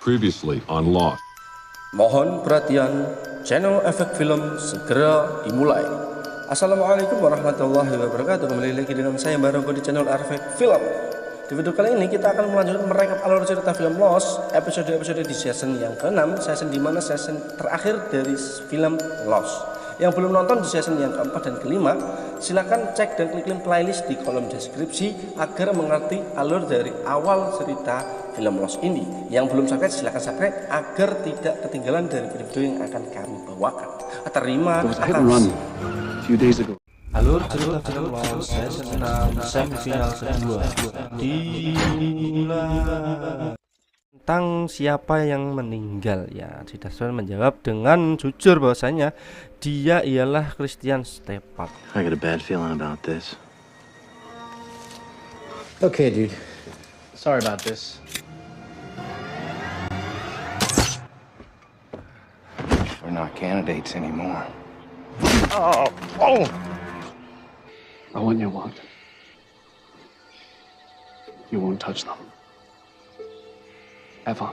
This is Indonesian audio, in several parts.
Previously on Lost. Mohon perhatian, channel Efek Film segera dimulai. Assalamualaikum warahmatullahi wabarakatuh. Kembali lagi dengan saya Baroko di channel Efek Film. Di video kali ini kita akan melanjutkan merekap alur cerita film Lost, episode-episode di season yang ke-6, season dimana season terakhir dari film Lost. Yang belum nonton di season yang keempat dan kelima, silahkan cek dan klik link playlist di kolom deskripsi agar mengerti alur dari awal cerita film Lost ini. Yang belum subscribe silahkan subscribe agar tidak ketinggalan dari video-video yang akan kami bawakan. Terima kasih. Alur cerita film Lost season 6 semifinal kedua dimulai. Tentang siapa yang meninggal ya, si Desmond menjawab dengan jujur bahwasanya dia ialah Christian Steppat. I got a bad feeling about this. Okay, dude. Sorry about this. We're not candidates anymore. I want you one. You won't touch them. Ever.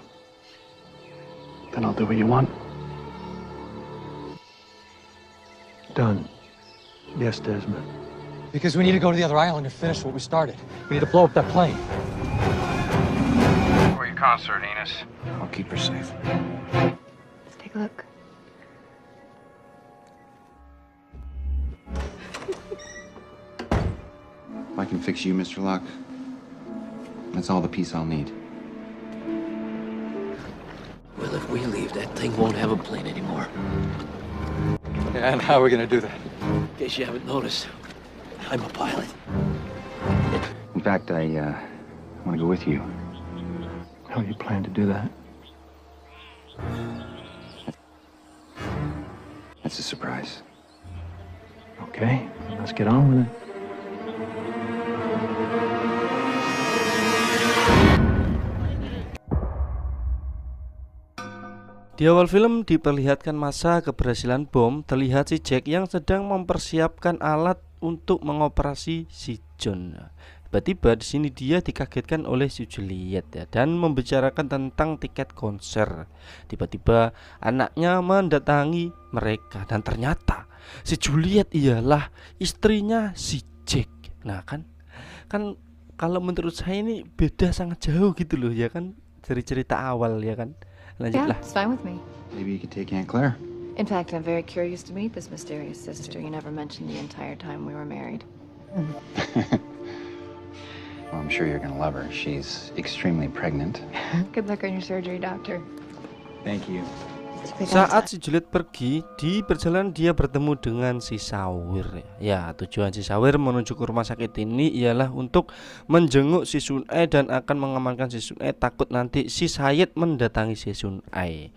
Then I'll do what you want. Done. Yes, Desmond. Because we need to go to the other island and finish what we started. We need to blow up that plane. For your concert, Enos. I'll keep her safe. Let's take a look. If I can fix you, Mr. Locke, that's all the peace I'll need. Well, if we leave, that thing won't have a plane anymore. And how are we going to do that? In case you haven't noticed, I'm a pilot. In fact, I want to go with you. How you plan to do that? That's a surprise. Okay, let's get on with it. Di awal film diperlihatkan masa keberhasilan bom. Terlihat si Jack yang sedang mempersiapkan alat untuk mengoperasi si John. Tiba-tiba di sini dia dikagetkan oleh si Juliet ya, dan membicarakan tentang tiket konser. Tiba-tiba anaknya mendatangi mereka dan ternyata si Juliet ialah istrinya si Jack. Nah kan kalau menurut saya ini beda sangat jauh gitu loh ya kan dari cerita awal ya kan. Lanjutlah. Yeah, it's fine with me. Maybe you could take Aunt Claire. In fact, I'm very curious to meet this mysterious sister you never mentioned the entire time we were married. Well, I'm sure you're going to love her. She's extremely pregnant. Good luck on your surgery, doctor. Thank you. Saat si Juliet pergi, di perjalanan dia bertemu dengan si Sawir. Ya, tujuan si Sawir menuju ke rumah sakit ini ialah untuk menjenguk si Sun-ae dan akan mengamankan si Sun-ae, takut nanti si Sayid mendatangi si Sun-ae.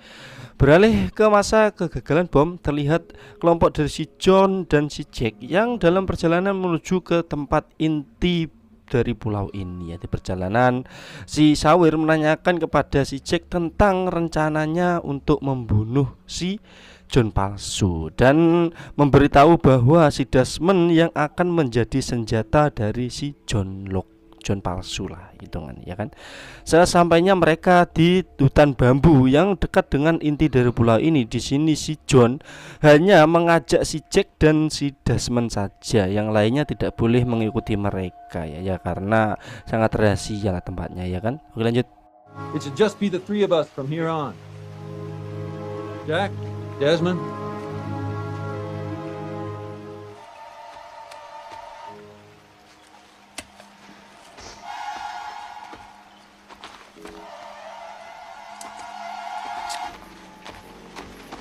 Beralih ke masa kegagalan bom, terlihat kelompok dari si John dan si Jack yang dalam perjalanan menuju ke tempat inti dari pulau ini ya. Di perjalanan si Sawir menanyakan kepada si Jack tentang rencananya untuk membunuh si John palsu dan memberitahu bahwa si Desmond yang akan menjadi senjata dari si John palsu lah hitungan ya kan. Sesampainya mereka di hutan bambu yang dekat dengan inti dari pulau ini, di sini si John hanya mengajak si Jack dan si Desmond saja, yang lainnya tidak boleh mengikuti mereka ya karena sangat rahasia lah tempatnya ya kan. Oke lanjut. It should just be the three of us from here on. Jack, Desmond.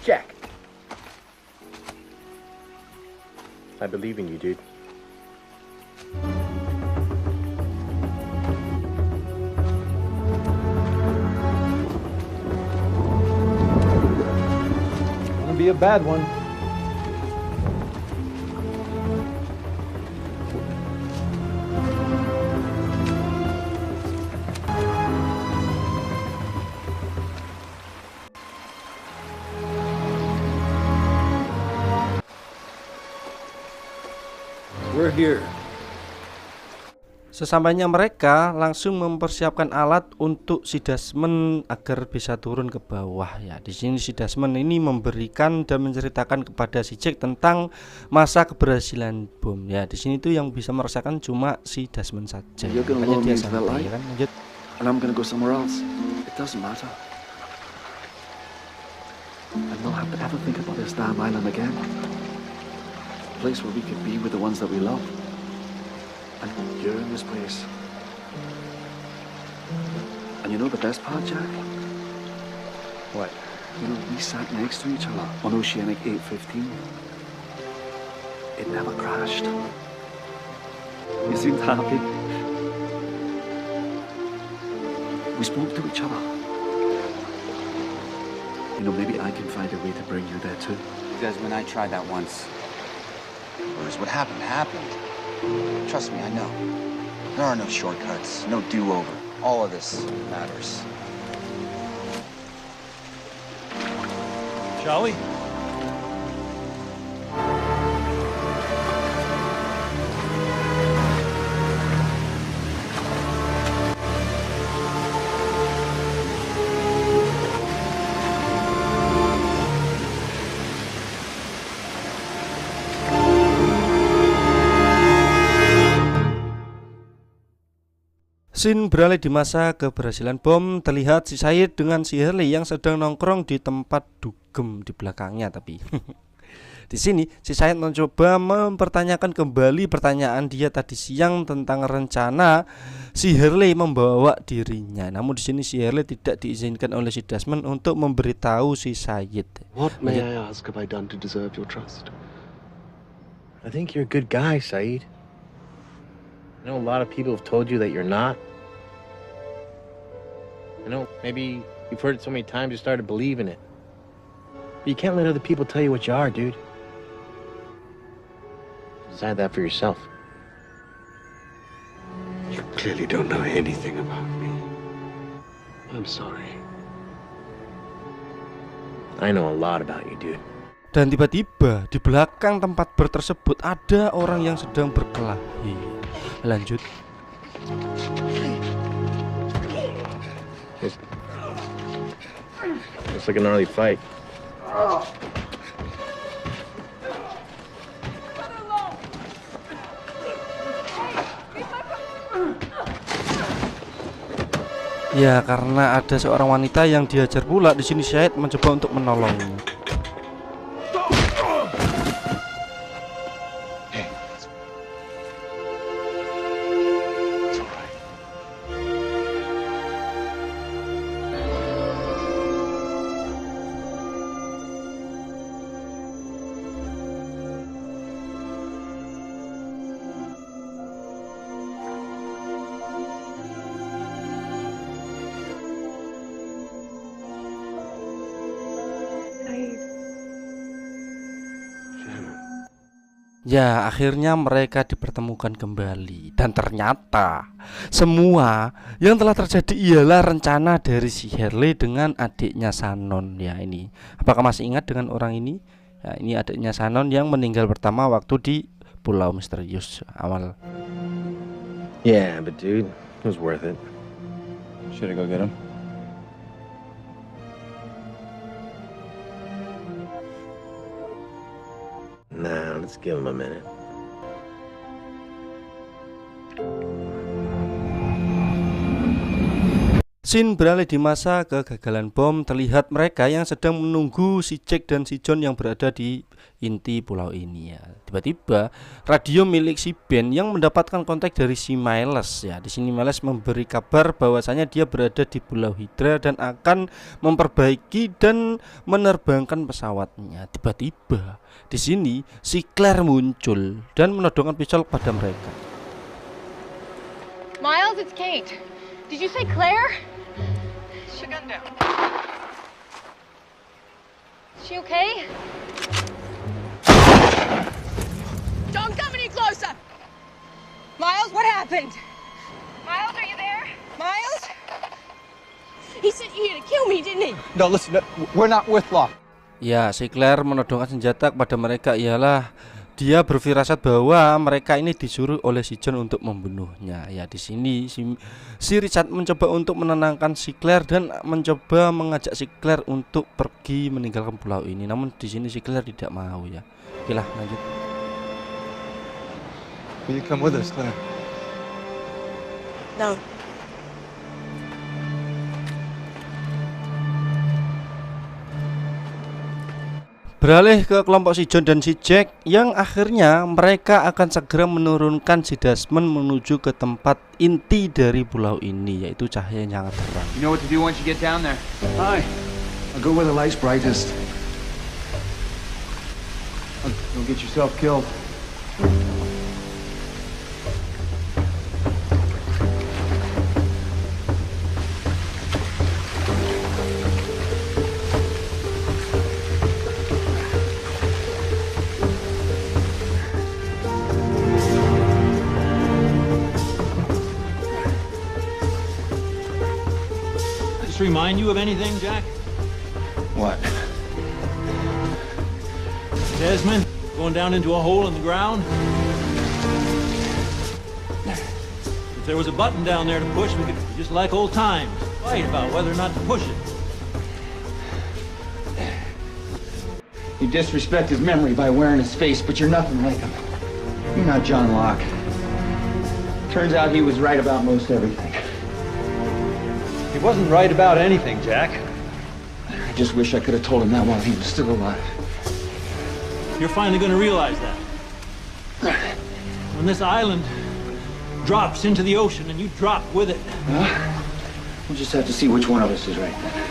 Jack. I believe in you, dude. Gonna be a bad one. We're here. Sesampainya mereka langsung mempersiapkan alat untuk si Desmond agar bisa turun ke bawah ya. Di sini si Desmond ini memberikan dan menceritakan kepada si Jack tentang masa keberhasilan bom ya. Di sini tuh yang bisa merasakan cuma si Desmond saja. You're gonna Hanya load dia me into that santai light? ya kan. Lanjut. And I'm gonna go somewhere else. It doesn't matter. And not have to ever think about this damn island again. A place where we could be with the ones that we love. And you're in this place. And you know the best part, Jack? What? You know, we sat next to each other on Oceanic 815. It never crashed. You seemed happy. We spoke to each other. You know, maybe I can find a way to bring you there too. Desmond, I tried that once. What happened, happened. Trust me, I know. There are no shortcuts, no do-over. All of this matters. Shall we? Scene beralih di masa keberhasilan bom. Terlihat si Syed dengan si Hurley yang sedang nongkrong di tempat dugem di belakangnya. Tapi di sini si Syed mencoba mempertanyakan kembali pertanyaan dia tadi siang tentang rencana si Hurley membawa dirinya. Namun di sini si Hurley tidak diizinkan oleh si Desmond untuk memberitahu si Syed. What, may I ask, have I done to deserve your trust? I think you're a good guy, Saeed. I know a lot of people have told you that you're not. I know maybe you've heard it so many times you started believing it. But you can't let other people tell you what you are, dude. Decide that for yourself. You clearly don't know anything about me. I'm sorry. I know a lot about you, dude. Dan tiba-tiba di belakang tempat bar tersebut ada orang yang sedang berkelahi. Lanjut. It's like a gnarly fight. Ya, karena ada seorang wanita yang dihajar pula. Di sini Syed mencoba untuk menolongnya. Ya, akhirnya mereka dipertemukan kembali. Dan ternyata semua yang telah terjadi ialah rencana dari si Hurley dengan adiknya Shannon. Ya, ini apakah masih ingat dengan orang ini? Ya, ini adiknya Shannon yang meninggal pertama waktu di Pulau Misterius awal. Yeah, but dude, it was worth it. Should I go get him? Nah, let's give him a minute. Scene beralih di masa kegagalan bom. Terlihat mereka yang sedang menunggu si Jack dan si John yang berada di inti pulau ini ya. Tiba-tiba radio milik si Ben yang mendapatkan kontak dari si Miles ya. Di sini Miles memberi kabar bahwasanya dia berada di Pulau Hydra dan akan memperbaiki dan menerbangkan pesawatnya. Tiba-tiba di sini si Claire muncul dan menodongkan pistol pada mereka. Miles, it's Kate. Did you say Claire? Is she gun down? Is she okay? Don't come any closer! Miles, what happened? Miles, are you there? Miles? He sent you here to kill me, didn't he? No, listen, we're not with Locke. Ya, si Claire menodongkan senjata kepada mereka ialah dia berfirasat bahwa mereka ini disuruh oleh si John untuk membunuhnya. Ya di sini si Richard mencoba untuk menenangkan si Claire dan mencoba mengajak si Claire untuk pergi meninggalkan pulau ini. Namun di sini si Claire tidak mau ya. Oke lah, lanjut. Will you come with us, Claire? No. Beralih ke kelompok si John dan si Jack, yang akhirnya mereka akan segera menurunkan si Desmond menuju ke tempat inti dari pulau ini, yaitu cahaya yang sangat terang. You know what to do once you get down there. Aye. I'll go where the light's brightest. Don't get yourself killed. Just remind you of anything, Jack? What? Desmond, going down into a hole in the ground? If there was a button down there to push, we could, just like old times, fight about whether or not to push it. You disrespect his memory by wearing his face, but you're nothing like him. You're not John Locke. Turns out he was right about most everything. He wasn't right about anything, Jack. I just wish I could have told him that while he was still alive. You're finally going to realize that. When this island drops into the ocean and you drop with it. We'll just have to see which one of us is right then.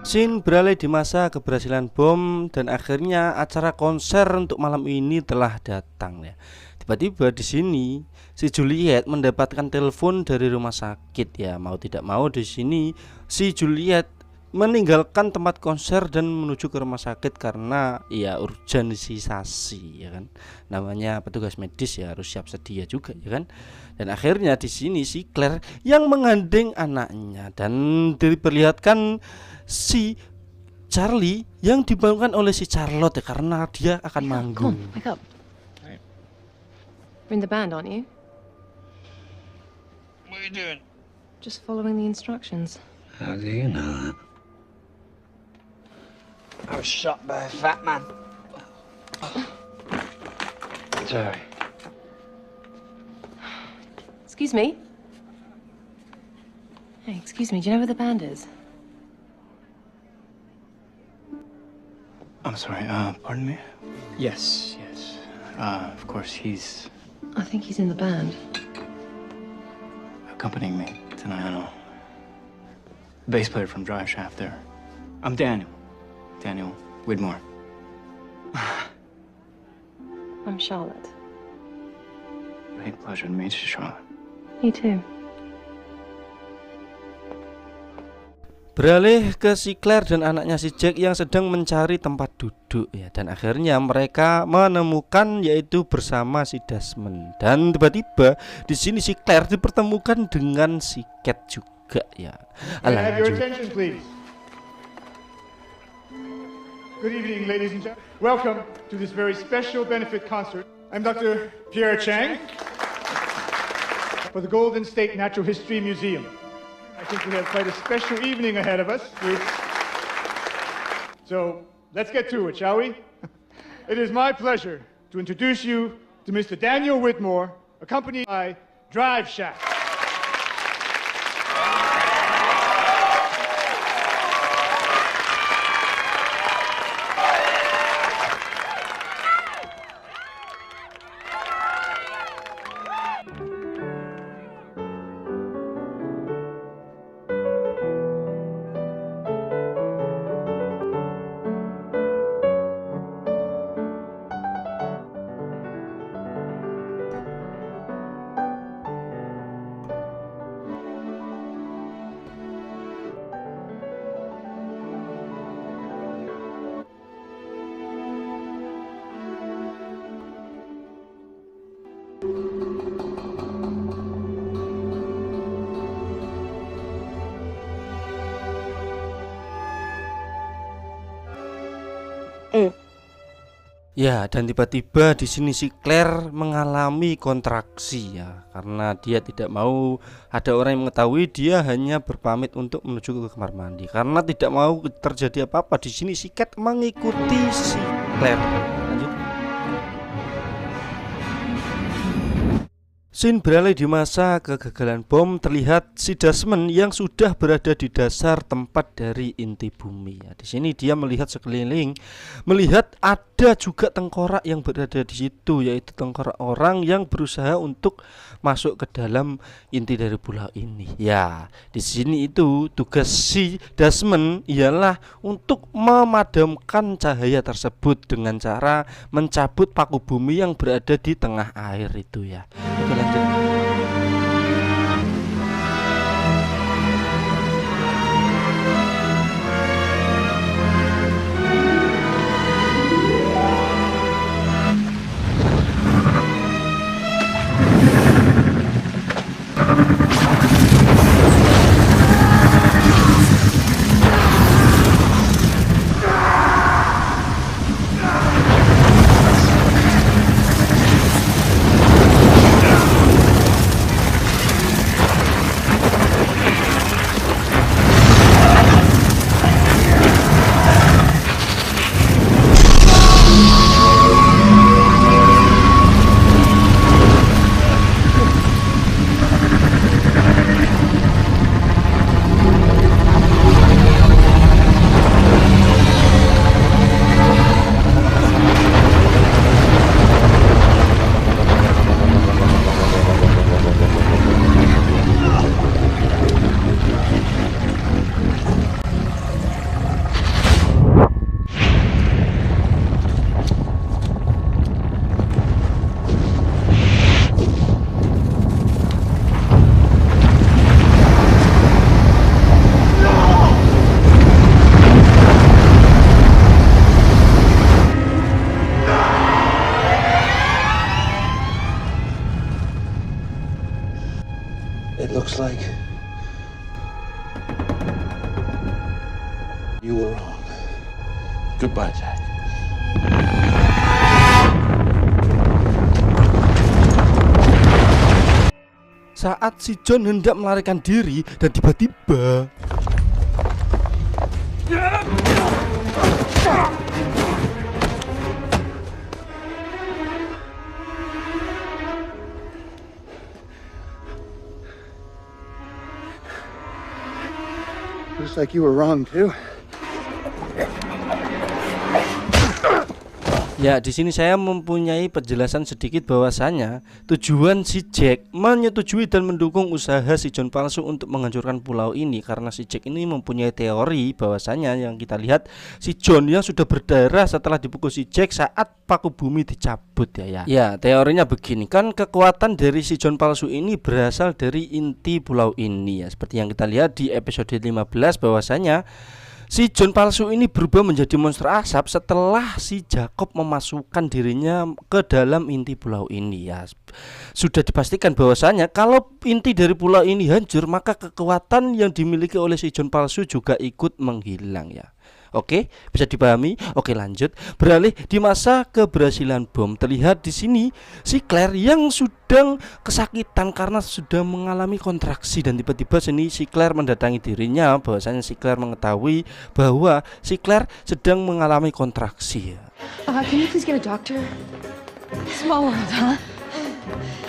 Scene beralih di masa keberhasilan bom dan akhirnya acara konser untuk malam ini telah datang ya. Tiba-tiba di sini si Juliet mendapatkan telepon dari rumah sakit ya. Mau tidak mau di sini si Juliet meninggalkan tempat konser dan menuju ke rumah sakit karena ya urgenisasi ya kan. Namanya petugas medis ya harus siap sedia juga ya kan. Dan akhirnya di sini si Claire yang menggandeng anaknya dan diperlihatkan si Charlie yang dibangunkan oleh si Charlotte ya, karena dia akan manggung. Come on, wake up. You're in the band, aren't you? What are you doing? Just following the instructions. How do you know that? I was shot by a fat man. Sorry. Excuse me? Hey, excuse me, do you know where the band is? I'm sorry, pardon me? Yes. Of course, he's I think he's in the band. accompanying me tonight, I know. The bass player from Drive Shaft there. I'm Daniel Widmore. I'm Charlotte. Great pleasure to meet you, Charlotte. Me too. Beralih ke si Claire dan anaknya si Jack yang sedang mencari tempat duduk ya, dan akhirnya mereka menemukan yaitu bersama si Desmond. Dan tiba-tiba di sini si Claire dipertemukan dengan si Cat juga ya. Have your attention, please. Good evening, ladies and gentlemen. Welcome to this very special benefit concert. I'm Dr. Pierre Chang for the Golden State Natural History Museum. I think we have quite a special evening ahead of us. So let's get to it, shall we? It is my pleasure to introduce you to Mr. Daniel Whitmore, accompanied by Drive Shaft. Ya, dan tiba-tiba di sini si Claire mengalami kontraksi ya, karena dia tidak mau ada orang yang mengetahui. Dia hanya berpamit untuk menuju ke kamar mandi karena tidak mau terjadi apa-apa. Di sini si Cat mengikuti si Claire. Lanjut. Scene beralih di masa kegagalan bom. Terlihat si Desmond yang sudah berada di dasar tempat dari inti bumi ya. Di sini dia melihat sekeliling, melihat ada juga tengkorak yang berada di situ, yaitu tengkorak orang yang berusaha untuk masuk ke dalam inti dari pulau ini. Ya, di sini itu tugas si Desmond ialah untuk memadamkan cahaya tersebut dengan cara mencabut paku bumi yang berada di tengah air itu ya. Oke, lanjut. It looks like you were wrong. Goodbye, Jack. Saat si John hendak melarikan diri dan tiba-tiba Looks like you were wrong too. ya, di sini saya mempunyai penjelasan sedikit bahwasanya tujuan si Jack menyetujui dan mendukung usaha si John palsu untuk menghancurkan pulau ini karena si Jack ini mempunyai teori bahwasanya yang kita lihat si John yang sudah berdarah setelah dipukul si Jack saat paku bumi dicabut ya. Ya, teorinya begini, kan kekuatan dari si John palsu ini berasal dari inti pulau ini ya. Seperti yang kita lihat di episode 15 bahwasanya si John palsu ini berubah menjadi monster asap setelah si Jacob memasukkan dirinya ke dalam inti pulau ini ya. Sudah dipastikan bahwasanya kalau inti dari pulau ini hancur, maka kekuatan yang dimiliki oleh si John palsu juga ikut menghilang ya. Oke, bisa dipahami? Oke, lanjut. Beralih di masa keberhasilan bom. Terlihat di sini si Claire yang sedang kesakitan karena sudah mengalami kontraksi, dan tiba-tiba sini si Claire mendatangi dirinya bahwasanya si Claire mengetahui bahwa si Claire sedang mengalami kontraksi. Can you please get a doctor? Small world, huh?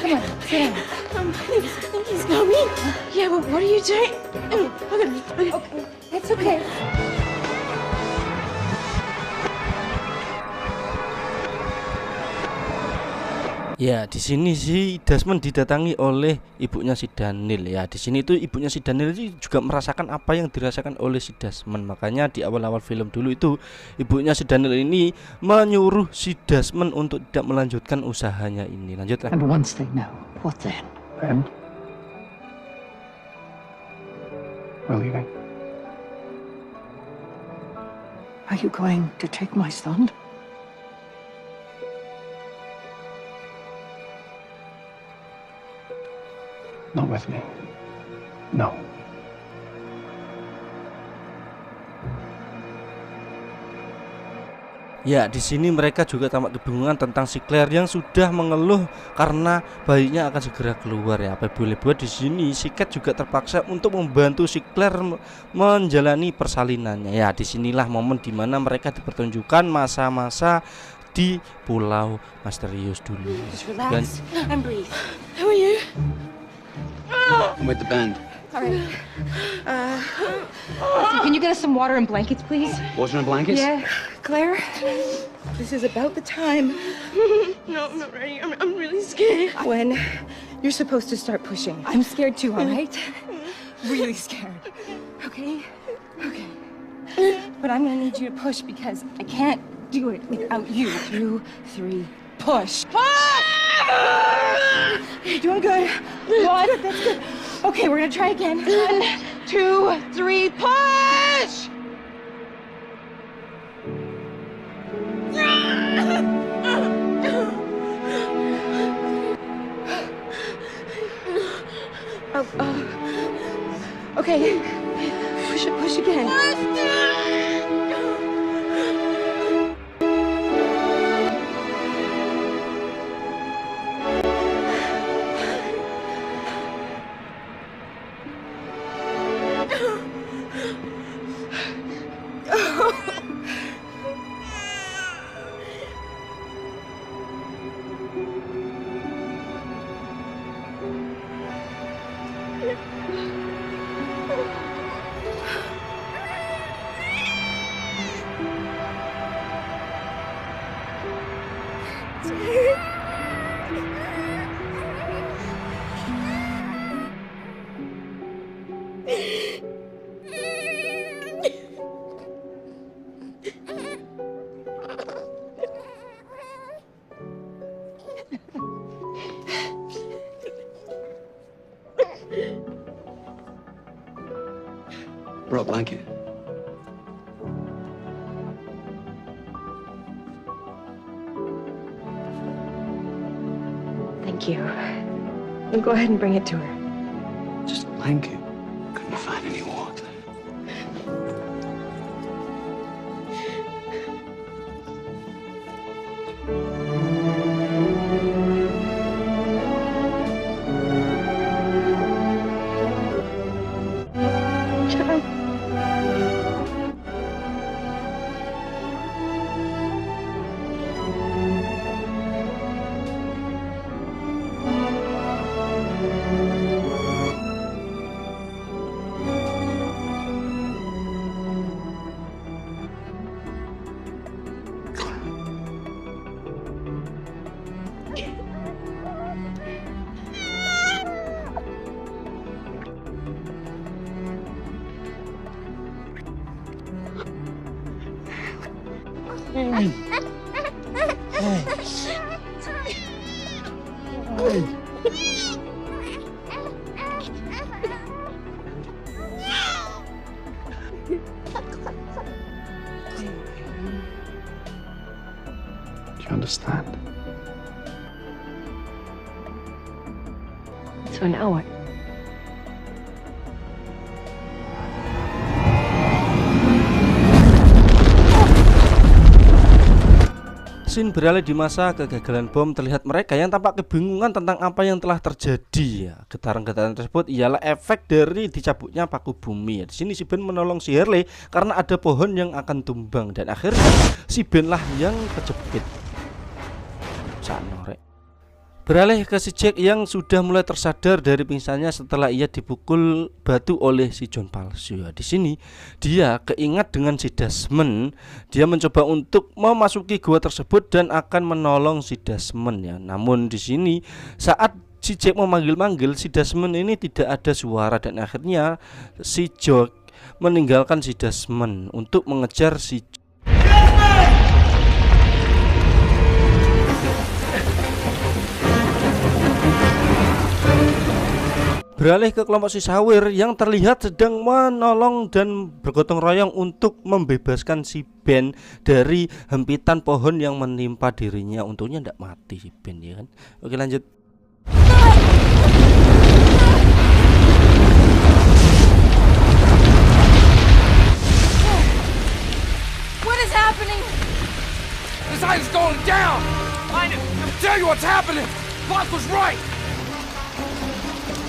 Come on, sit down. I think he's coming. Yeah, but what are you doing? Okay, it's okay. Ya, di sini si Desmond didatangi oleh ibunya si Daniel ya. Di sini itu ibunya si Daniel juga merasakan apa yang dirasakan oleh si Desmond. Makanya di awal-awal film dulu itu ibunya si Daniel ini menyuruh si Desmond untuk tidak melanjutkan usahanya ini. Lanjutlah. And once they know, what then? Then we're leaving. Are you going to take my son? Not with me. No. Ya, di sini mereka juga tampak kebingungan tentang si Claire yang sudah mengeluh karena bayinya akan segera keluar ya. Apa boleh buat di sini si Cat juga terpaksa untuk membantu si Claire menjalani persalinannya. Ya, disinilah momen dimana mereka dipertunjukkan masa-masa di Pulau Misterius dulu. Just relax and breathe. How are you? I'm with the band. All right. Listen, can you get us some water and blankets, please? Water and blankets? Yeah. Claire, this is about the time. No, I'm not ready. I'm really scared. When you're supposed to start pushing. I'm scared too, all right? Really scared. Okay? Okay. But I'm gonna need you to push because I can't do it without you. 2, 3, push. Push! You're doing good. 1, that's good. Okay, we're gonna try again. 1, 2, 3, push! Okay. Push again. Brought a blanket. Thank you. Well, go ahead and bring it to her. Just a blanket. Couldn't find any water. Do you understand? So now what? Scene beralih di masa kegagalan bom. Terlihat mereka yang tampak kebingungan tentang apa yang telah terjadi ya. Getaran-getaran tersebut ialah efek dari dicabutnya paku bumi ya. Di sini si Ben menolong si Harley karena ada pohon yang akan tumbang dan akhirnya si Ben lah yang kejepit. Sanorek. Beralih ke si Jack yang sudah mulai tersadar dari pingsannya setelah ia dipukul batu oleh si John palsu. Di sini dia keingat dengan si Desmond. Dia mencoba untuk memasuki gua tersebut dan akan menolong si Desmond ya. Namun di sini saat si Jack memanggil-manggil, si Desmond ini tidak ada suara dan akhirnya si Jack meninggalkan si Desmond untuk mengejar si Beralih ke kelompok si Sawir yang terlihat sedang menolong dan bergotong royong untuk membebaskan si Ben dari hempitan pohon yang menimpa dirinya. Untungnya tidak mati si Ben ya kan. Oke lanjut. What is happening? Homicide is going down! Linus, I'll tell you what's happening! Boss was right!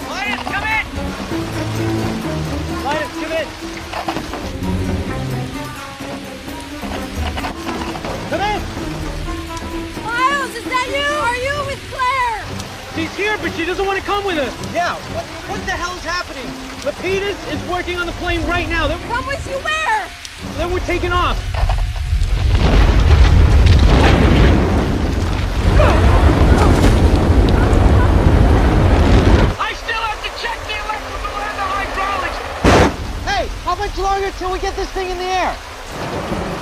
Linus, come in! Linus, come in! Come in! Miles, is that you? Are you with Claire? She's here, but she doesn't want to come with us. Yeah, what the hell is happening? Lapidus is working on the plane right now. Come with you where? Then we're taking off. I still have to check the electrical and the hydraulics! Hey, how much longer till we get this thing in the air?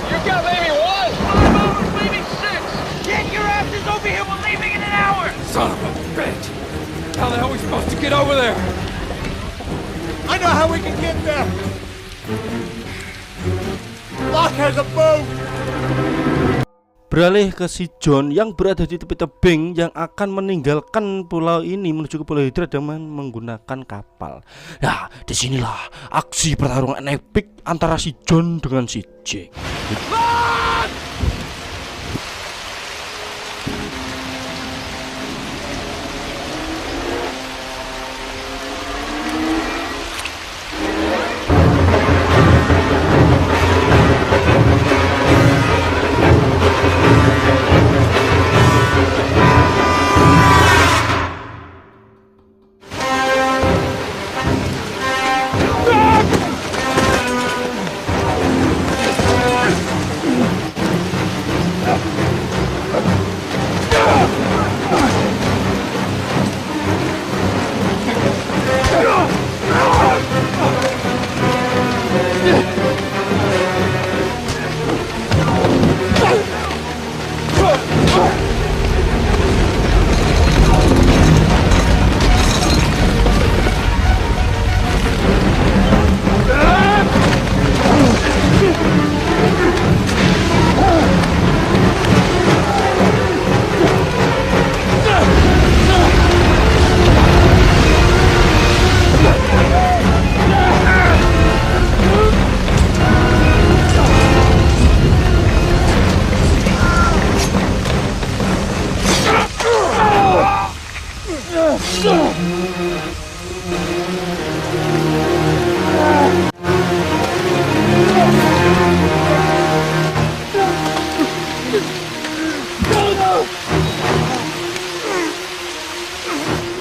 You've got maybe what? 5 hours, maybe 6! Get your asses over here, we're leaving in an hour! Son of a bitch! How the hell are we supposed to get over there? I know how we can get there! Locke has a boat! Beralih ke si John yang berada di tepi tebing yang akan meninggalkan pulau ini menuju ke Pulau Hydra dengan menggunakan kapal. Nah, disinilah aksi pertarungan epik antara si John dengan si Jack.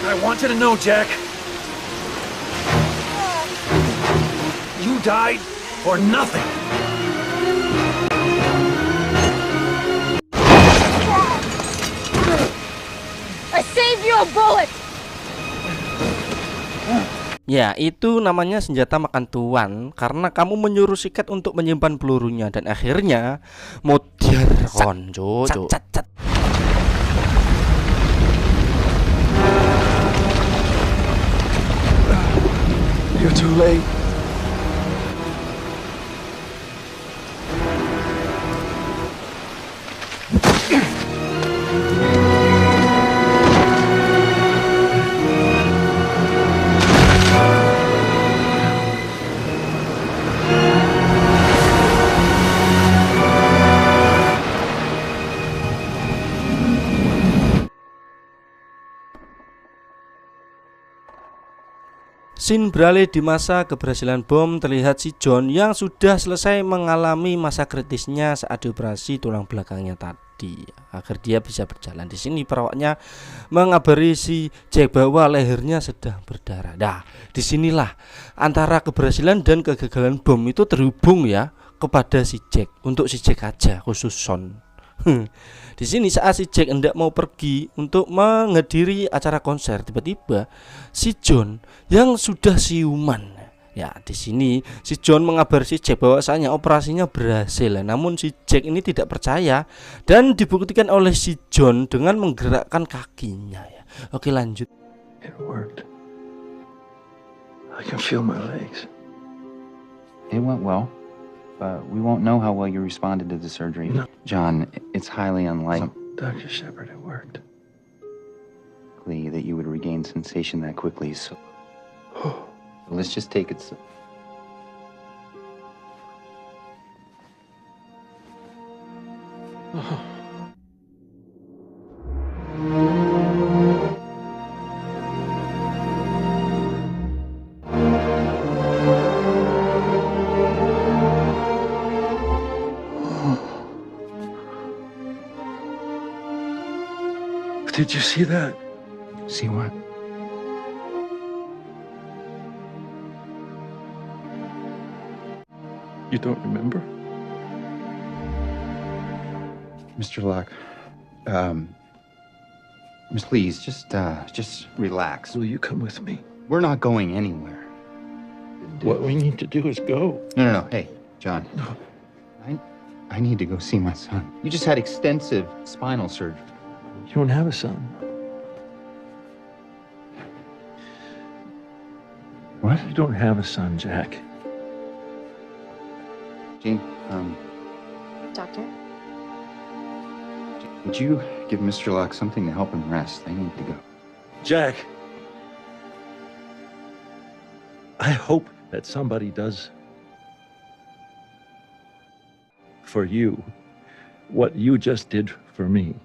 I want you to know, Jack. You died for nothing. I saved you a bullet. Ya, itu namanya senjata makan tuan karena kamu menyuruh si Cat untuk menyimpan pelurunya dan akhirnya modern, Cuk. You're too late. Scene beralih di masa keberhasilan bom. Terlihat si John yang sudah selesai mengalami masa kritisnya saat dioperasi tulang belakangnya tadi. Agar dia bisa berjalan. Di sini perawatnya mengabari si Jack bahwa lehernya sedang berdarah. Nah, disinilah antara keberhasilan dan kegagalan bom itu terhubung ya kepada si Jack. Untuk si Jack aja, khusus Son. Di sini saat si Jack hendak mau pergi untuk menghadiri acara konser, tiba-tiba si John yang sudah siuman. Ya, di sini si John mengabari si Jack bahwasanya operasinya berhasil. Namun si Jack ini tidak percaya dan dibuktikan oleh si John dengan menggerakkan kakinya ya. Oke, lanjut. It worked. I can feel my legs. It went well. But we won't know how well you responded to the surgery. No. John, it's highly unlikely Dr. Shepard, it worked. that you would regain sensation that quickly, so let's just take it. Did you see that? See what? You don't remember? Mr. Locke, please, just relax. Will you come with me? We're not going anywhere. What we need to do is go. No. Hey, John. No. I need to go see my son. You just had extensive spinal surgery. You don't have a son. What? You don't have a son, Jack. Jean, Doctor? would you give Mr. Locke something to help him rest? I need to go. Jack. I hope that somebody does for you what you just did for me.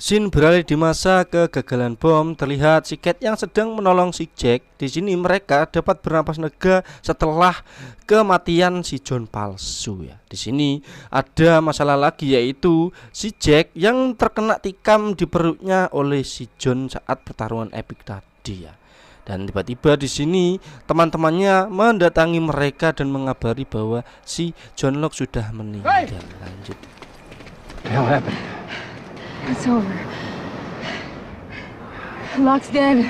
Scene beralih di masa kegagalan bom. Terlihat si Kate yang sedang menolong si Jack. Di sini mereka dapat bernapas lega setelah kematian si John palsu ya. Di sini ada masalah lagi, yaitu si Jack yang terkena tikam di perutnya oleh si John saat pertarungan epik tadi ya. Dan tiba-tiba di sini teman-temannya mendatangi mereka dan mengabari bahwa si John Locke sudah meninggal. Lanjut. What the hell happened? It's over. Locke's dead.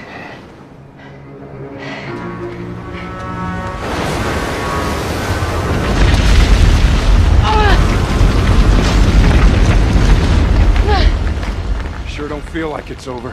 Sure don't feel like it's over.